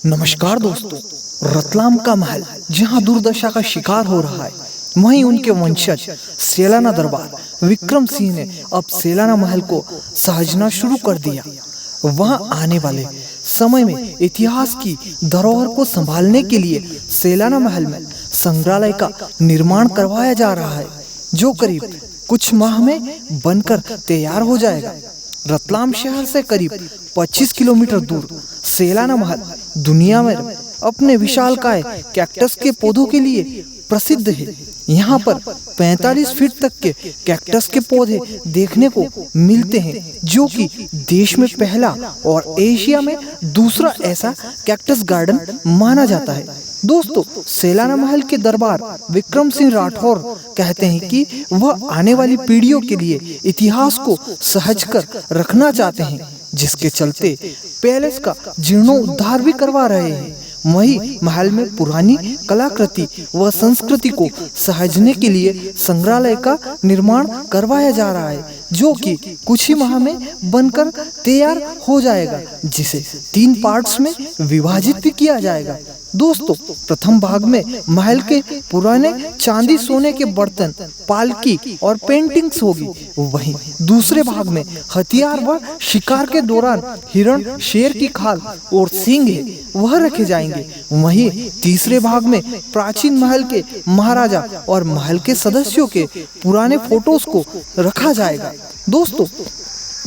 नमस्कार दोस्तों। रतलाम का महल जहां दुर्दशा का शिकार हो रहा है, वहीं उनके वंशज सेलाना दरबार विक्रम सिंह ने अब सेलाना महल को सहाजना शुरू कर दिया। वहां आने वाले समय में इतिहास की धरोहर को संभालने के लिए सेलाना महल में संग्रहालय का निर्माण करवाया जा रहा है, जो करीब कुछ माह में बनकर तैयार हो जाएगा। रतलाम शहर से करीब 25 किलोमीटर दूर सेलाना महल दुनिया में अपने विशालकाय कैक्टस के पौधों के लिए प्रसिद्ध है। यहाँ पर 45 फीट तक के कैक्टस के पौधे देखने को मिलते हैं, जो कि देश में पहला और एशिया में दूसरा ऐसा कैक्टस गार्डन माना जाता है। दोस्तों, सेलाना महल के दरबार विक्रम सिंह राठौर कहते हैं कि वह आने वाली पीढ़ियों के लिए इतिहास को सहज कर रखना चाहते हैं, जिसके चलते पैलेस का जीर्णोद्धार भी करवा रहे हैं। वही महल में पुरानी कलाकृति व संस्कृति को सहेजने के लिए संग्रहालय का निर्माण करवाया जा रहा है, जो कि कुछ ही माह में बनकर तैयार हो जाएगा, जिसे 3 पार्ट्स में विभाजित भी किया जाएगा। दोस्तों, प्रथम भाग में महल के पुराने चांदी सोने के बर्तन, पालकी और पेंटिंग्स होगी। वहीं दूसरे भाग में हथियार व शिकार के दौरान हिरण, शेर की खाल और सींग है, वह रखे जाएंगे। वहीं तीसरे भाग में प्राचीन महल के महाराजा और महल के सदस्यों के पुराने फोटोज को रखा जाएगा। दोस्तों,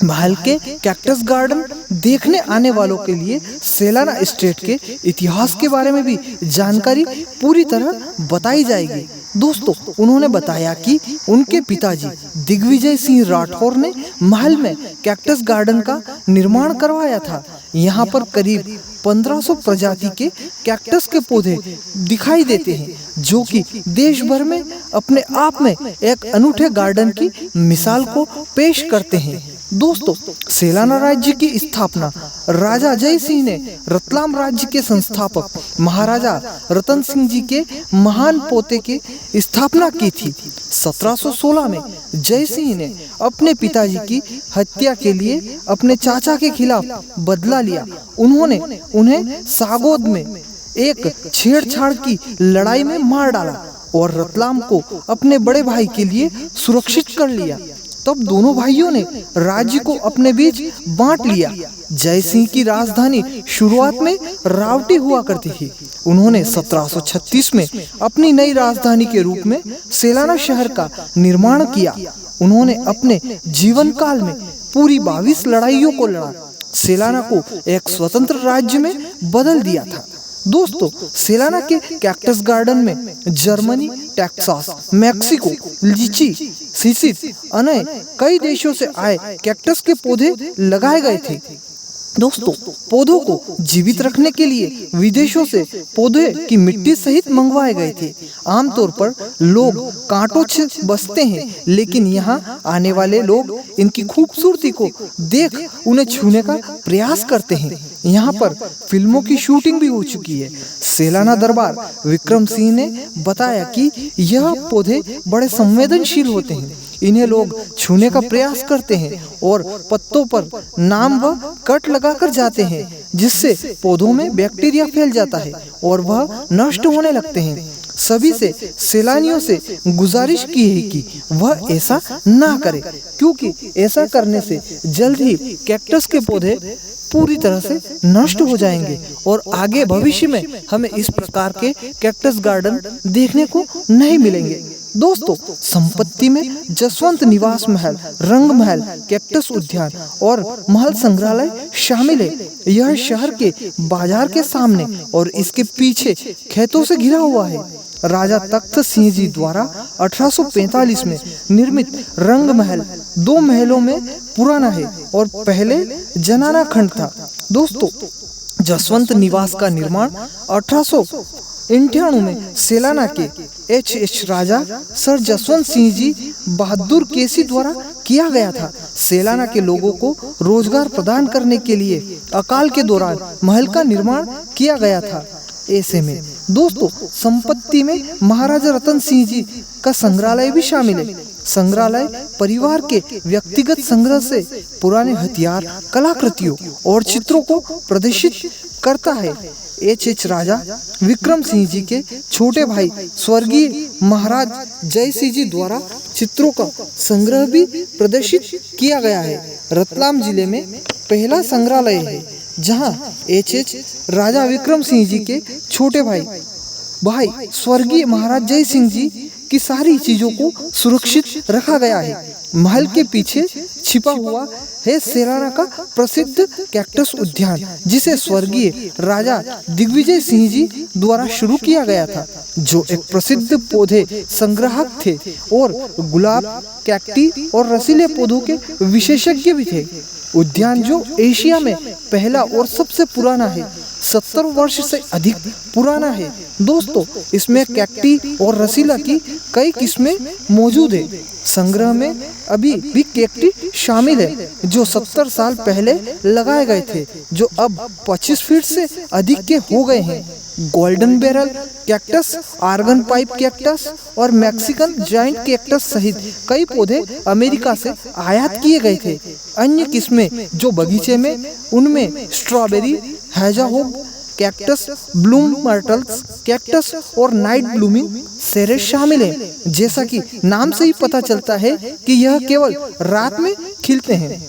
महल के कैक्टस गार्डन देखने आने वालों के लिए सेलाना स्टेट के इतिहास के बारे में भी जानकारी पूरी तरह बताई जाएगी। दोस्तों, उन्होंने बताया कि उनके पिताजी दिग्विजय सिंह राठौर ने महल में कैक्टस गार्डन का निर्माण करवाया था। यहाँ पर करीब 1500 प्रजाति के कैक्टस के पौधे दिखाई देते हैं, जो कि देश भर में अपने आप में एक अनूठे गार्डन की मिसाल को पेश करते हैं। दोस्तों, सेलाना राज्य की स्थापना राजा जय सिंह ने रतलाम राज्य के संस्थापक महाराजा रतन सिंह जी के महान पोते की स्थापना की थी। 1716 में जय सिंह ने अपने पिताजी की हत्या के लिए अपने चाचा के खिलाफ बदला लिया। उन्होंने उन्हें सागौद में एक छेड़छाड़ की लड़ाई में मार डाला और रतलाम को अपने बड़े भाई के लिए सुरक्षित कर लिया। तब दोनों भाइयों ने राज्य को अपने बीच बांट लिया। जय सिंह की राजधानी शुरुआत में रावटी हुआ करती थी। उन्होंने 1736 में अपनी नई राजधानी के रूप में सेलाना शहर का निर्माण किया। उन्होंने अपने जीवन काल में पूरी 22 लड़ाइयों को लड़ा, सेलाना को एक स्वतंत्र राज्य में बदल दिया था। दोस्तों, सेलाना के कैक्टस गार्डन में जर्मनी, टेक्सास, मैक्सिको, लीची, सीसिस अन्य कई देशों से आए कैक्टस के पौधे लगाए गए थे। दोस्तों, पौधों को जीवित रखने के लिए विदेशों से पौधे की मिट्टी सहित मंगवाए गए थे। आमतौर पर लोग कांटों से बचते हैं, लेकिन यहाँ आने वाले लोग इनकी खूबसूरती को देख उन्हें छूने का प्रयास करते हैं। यहाँ पर फिल्मों की शूटिंग भी हो चुकी है। सेलाना दरबार विक्रम सिंह ने बताया कि यह पौधे बड़े संवेदनशील होते हैं। इन्हें लोग छूने का प्रयास करते हैं और पत्तों पर नाम व कट लगाकर जाते हैं, जिससे पौधों में बैक्टीरिया फैल जाता है और वह नष्ट होने लगते हैं। सभी से सैलानियों से गुजारिश की है कि वह ऐसा ना करे, क्योंकि ऐसा करने से जल्द ही कैक्टस के पौधे पूरी तरह से नष्ट हो जाएंगे और आगे भविष्य में हमें इस प्रकार के कैक्टस गार्डन देखने को नहीं मिलेंगे। दोस्तों, संपत्ति में जसवंत निवास महल, रंग महल, कैक्टस उद्यान और महल संग्रहालय शामिल है। यह शहर के बाजार के सामने और इसके पीछे खेतों से घिरा हुआ है। राजा तख्त सिंह जी द्वारा 1845 में निर्मित रंग महल 2 महलों में पुराना है और पहले जनाना खंड था। दोस्तों, जसवंत निवास का निर्माण 1898 में सेलाना के एच राजा सर जसवंत सिंह जी बहादुर केसी द्वारा किया गया था। सेलाना के लोगों को रोजगार प्रदान करने के लिए अकाल के दौरान महल का निर्माण किया गया था। ऐसे में दोस्तों, संपत्ति में महाराजा रतन सिंह जी का संग्रहालय भी शामिल है। संग्रहालय परिवार के व्यक्तिगत संग्रह से पुराने हथियार, कलाकृतियों और चित्रों को प्रदर्शित करता है। एच राजा विक्रम सिंह जी के छोटे भाई स्वर्गीय महाराज जय सिंह जी द्वारा चित्रों का संग्रह भी प्रदर्शित किया गया है। रतलाम जिले में पहला संग्रहालय है जहां एच राजा विक्रम सिंह जी के छोटे भाई स्वर्गीय महाराज जय सिंह जी की सारी चीजों को सुरक्षित रखा गया है। महल के पीछे छिपा हुआ है सेलाना का प्रसिद्ध कैक्टस उद्यान, जिसे स्वर्गीय राजा दिग्विजय सिंह जी द्वारा शुरू किया गया था, जो एक प्रसिद्ध पौधे संग्राहक थे और गुलाब, कैक्टी और रसीले पौधों के विशेषज्ञ भी थे। उद्यान जो एशिया में पहला और सबसे पुराना है, 70 वर्ष से अधिक पुराना है। दोस्तों, इसमें कैक्टी और रसीला की कई किस्में मौजूद है। संग्रह में अभी भी कैक्टी शामिल है जो 70 साल पहले लगाए गए थे, जो अब 25 फीट से अधिक के हो गए हैं। Golden barrel cactus, organ pipe cactus और मैक्सिकन जायंट कैक्टस सहित कई पौधे अमेरिका से आयात किए गए थे। अन्य किस्में जो बगीचे में, उनमें स्ट्रॉबेरी, हैजाहोग कैक्टस, ब्लूम मर्टल्स कैक्टस और नाइट ब्लूमिंग सेरेस शामिल है। जैसा कि नाम से ही पता चलता है कि यह केवल रात में खिलते हैं।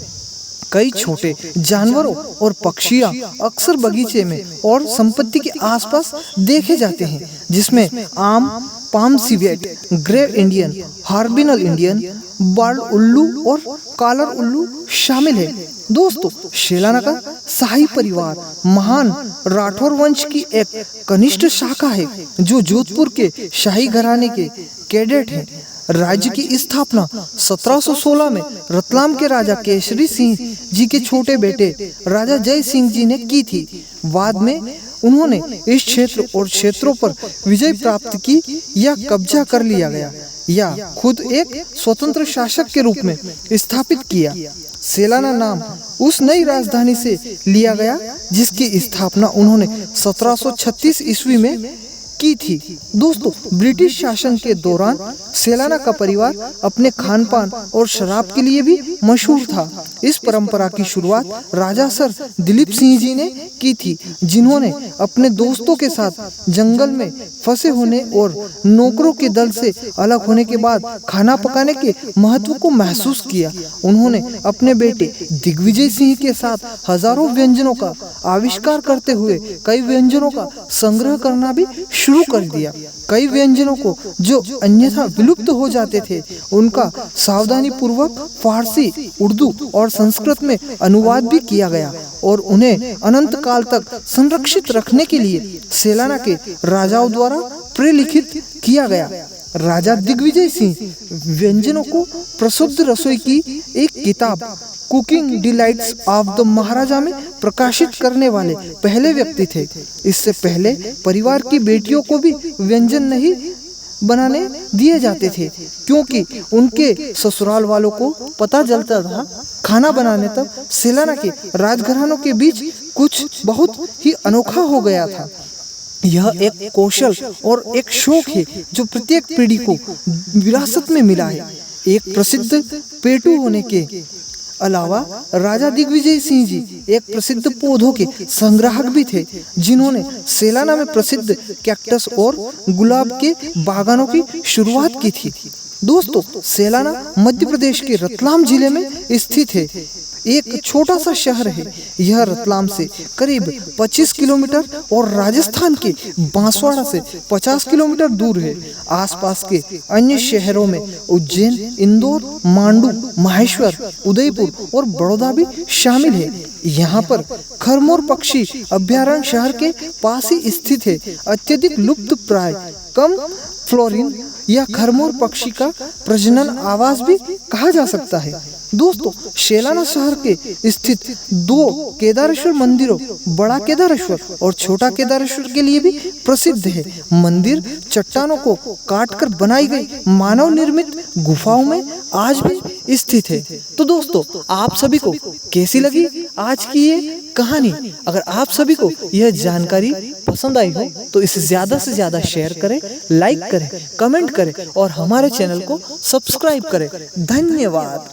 कई छोटे जानवरों और पक्षियां अक्सर बगीचे में और संपत्ति के आसपास देखे जाते हैं, जिसमें आम, पाम सिवेट, ग्रे इंडियन, हार्बिनल इंडियन, बर्ड उल्लू और कॉलर उल्लू शामिल है। दोस्तों, सेलाना का शाही परिवार महान राठौर वंश की एक कनिष्ठ शाखा है, जो जोधपुर के शाही घराने के कैडेट हैं। राज्य की स्थापना 1716 में रतलाम के राजा केसरी सिंह जी के छोटे बेटे राजा जय सिंह जी ने की थी। बाद में उन्होंने इस क्षेत्र और क्षेत्रों पर विजय प्राप्त की या कब्जा कर लिया गया या खुद एक स्वतंत्र शासक के रूप में स्थापित किया। सेलाना नाम उस नई राजधानी से लिया गया जिसकी स्थापना उन्होंने 1736 ईस्वी में की थी। दोस्तों, ब्रिटिश शासन के दौरान सेलाना का परिवार अपने खान पान और शराब के लिए भी मशहूर था। इस परंपरा की शुरुआत राजा सर दिलीप सिंह जी ने की थी, जिन्होंने अपने दोस्तों के साथ जंगल में फंसे होने और नौकरों के दल से अलग होने के बाद खाना पकाने के महत्व को महसूस किया। उन्होंने अपने बेटे दिग्विजय सिंह के साथ हजारों व्यंजनों का आविष्कार करते हुए कई व्यंजनों का संग्रह करना भी शुरू कर दिया। कई व्यंजनों को जो अन्यथा विलुप्त हो जाते थे, उनका सावधानी पूर्वक फारसी, उर्दू और संस्कृत में अनुवाद भी किया गया और उन्हें अनंत काल तक संरक्षित रखने के लिए सेलाना के राजाओं द्वारा प्रलिखित किया गया। राजा दिग्विजय सिंह व्यंजनों को प्रसिद्ध रसोई की एक किताब कुकिंग डिलाइट्स ऑफ द महाराजा में प्रकाशित करने वाले पहले व्यक्ति थे। इससे पहले परिवार की बेटियों को भी व्यंजन नहीं बनाने दिए जाते थे, क्योंकि उनके ससुराल वालों को पता चलता था खाना बनाने तब सेलाना के राजघरानों के बीच कुछ बहुत ही अनोखा हो गया था। यह एक कौशल और एक शौक है जो प्रत्येक पीढ़ी को विरासत में मिला है। एक प्रसिद्ध पेटू होने के अलावा राजा दिग्विजय सिंह जी एक प्रसिद्ध पौधों के संग्राहक भी थे, जिन्होंने सेलाना में प्रसिद्ध कैक्टस और गुलाब के बागानों की शुरुआत की थी। दोस्तों, सेलाना मध्य प्रदेश के रतलाम जिले में स्थित है। एक छोटा सा शहर है। यह रतलाम से करीब 25 किलोमीटर और राजस्थान के बांसवाड़ा से 50 किलोमीटर दूर है। आसपास के अन्य शहरों में उज्जैन, इंदौर, मांडू, माहेश्वर, उदयपुर और बड़ौदा भी शामिल है। यहाँ पर खरमोर पक्षी अभ्यारण्य शहर के पास ही स्थित है। अत्यधिक लुप्त प्राय कम फ्लोरिन या खरमोर पक्षी का प्रजनन आवास भी कहा जा सकता है। दोस्तों, सेलाना शहर के स्थित 2 केदारेश्वर मंदिरों, बड़ा केदारेश्वर और छोटा केदारेश्वर के लिए भी प्रसिद्ध है। मंदिर चट्टानों को काटकर बनाई गई मानव निर्मित गुफाओं में आज भी स्थित है। तो दोस्तों, आप सभी को कैसी लगी आज की ये कहानी? अगर आप सभी को यह जानकारी पसंद आई हो तो इसे ज्यादा से ज्यादा शेयर करें, लाइक करें, कमेंट करें और हमारे चैनल को सब्सक्राइब करें। धन्यवाद।